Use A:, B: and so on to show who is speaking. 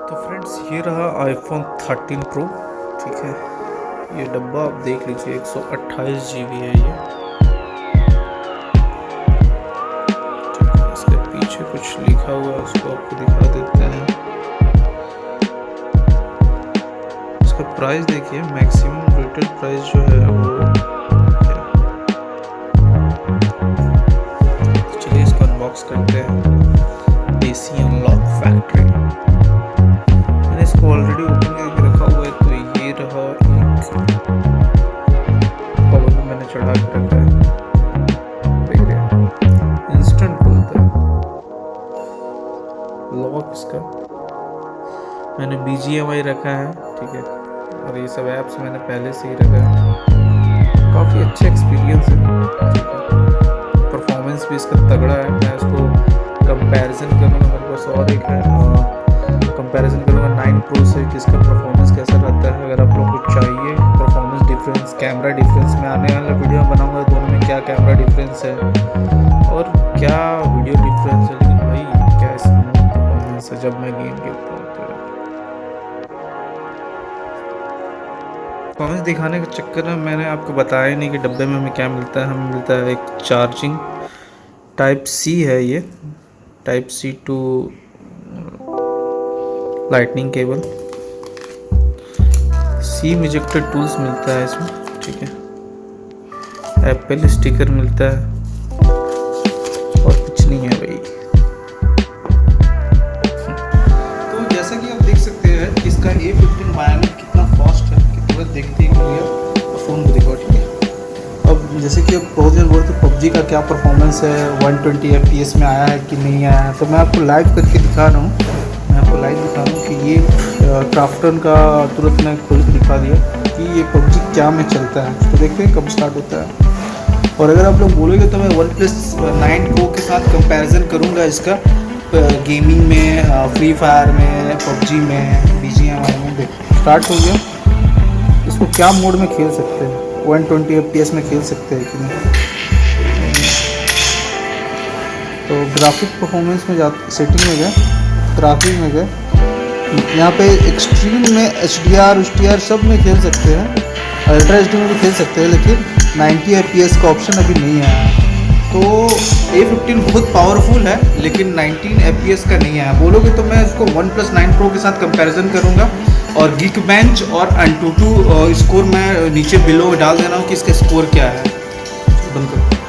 A: तो फ्रेंड्स ये रहा iPhone 13 Pro। ठीक है, ये डब्बा आप देख लीजिए 128 GB है ये। ठीक है, इसके पीछे कुछ लिखा हुआ है, उसको आपको दिखा देते हैं। इसका प्राइस देखिए, मैक्सिमम रिटेल प्राइस जो है वो चलिए इसको अनबॉक्स करते हैं। देसी अनलॉक फैक्ट्री, मैंने इसको ऑलरेडी ओपन करके रखा हुआ है। तो ये रहा एक कवर में मैंने चढ़ा के रखा है, देख रहे हैं, इंस्टेंट खुलता है लॉक। इसका मैंने BGMI रखा है, ठीक है, और ये सब ऐप्स मैंने पहले से ही रखा है। काफ़ी अच्छा एक्सपीरियंस है, ठीक है। परफॉर्मेंस भी इसका तगड़ा है। मैं इसको कंपैरिजन करूँगा, मेरे पास और एक है, कंपैरिजन करूँगा 9 Pro से कि इसका परफॉर्मेंस कैसा रहता है। अगर आप लोग को चाहिए परफॉर्मेंस डिफरेंस, कैमरा डिफरेंस, मैं आने वाला वीडियो में बनाऊँगा दोनों में क्या कैमरा डिफरेंस है और क्या वीडियो डिफरेंस है। लेकिन भाई क्या स्मूथ परफॉर्मेंस है जब मैं गेम खेलता हूँ। तो परफॉर्मेंस दिखाने के चक्कर में मैंने आपको बताया नहीं कि डब्बे में हमें क्या मिलता है। हमें मिलता है एक चार्जिंग टाइप C है, ये type C to lightning cable. SIM ejector tools मिलता है इसमें, ठीक है। एप्पल स्टिकर मिलता है और कुछ नहीं है भाई। तो जैसा कि आप देख सकते हैं कि इसका A15 बायोनिक कितना फास्ट है कि तुरंत देखते ही और फ़ोन को दिखाओ, ठीक है। अब जैसे कि अब बहुत जन बोलते PUBG का क्या परफॉर्मेंस है, 120 FPS में आया है कि नहीं आया है, तो मैं आपको लाइव करके दिखा रहा हूँ। मैं आपको लाइव दिखा रहा हूँ कि ये क्राफ्टन का तुरंत मैं खोल के दिखा दिया कि ये PUBG क्या में चलता है। तो देखते हैं कब स्टार्ट होता है। और अगर आप लोग बोलोगे तो मैं OnePlus 9 Pro के साथ कंपैरिजन करूँगा इसका गेमिंग में, फ्री फायर में, PUBG में, BGMI में। देख स्टार्ट हो गया। इसको क्या मोड में खेल सकते हैं, 120 FPS में खेल सकते हैं कि नहीं। तो ग्राफिक परफॉर्मेंस में जाते, सेटिंग में गए, ग्राफिक में गए, यहाँ पे एक्सट्रीम में HDR सब में खेल सकते हैं, अल्ट्रा HD में भी खेल सकते हैं, लेकिन 90 FPS का ऑप्शन अभी नहीं आया। तो A15 बहुत पावरफुल है लेकिन 19 FPS का नहीं आया। बोलोगे तो मैं इसको OnePlus 9 Pro के साथ कंपैरिजन करूँगा और GEEKBENCH और ANTUTU स्कोर मैं नीचे बिलो डाल दे रहा हूँ कि इसका स्कोर क्या है। बंद करो।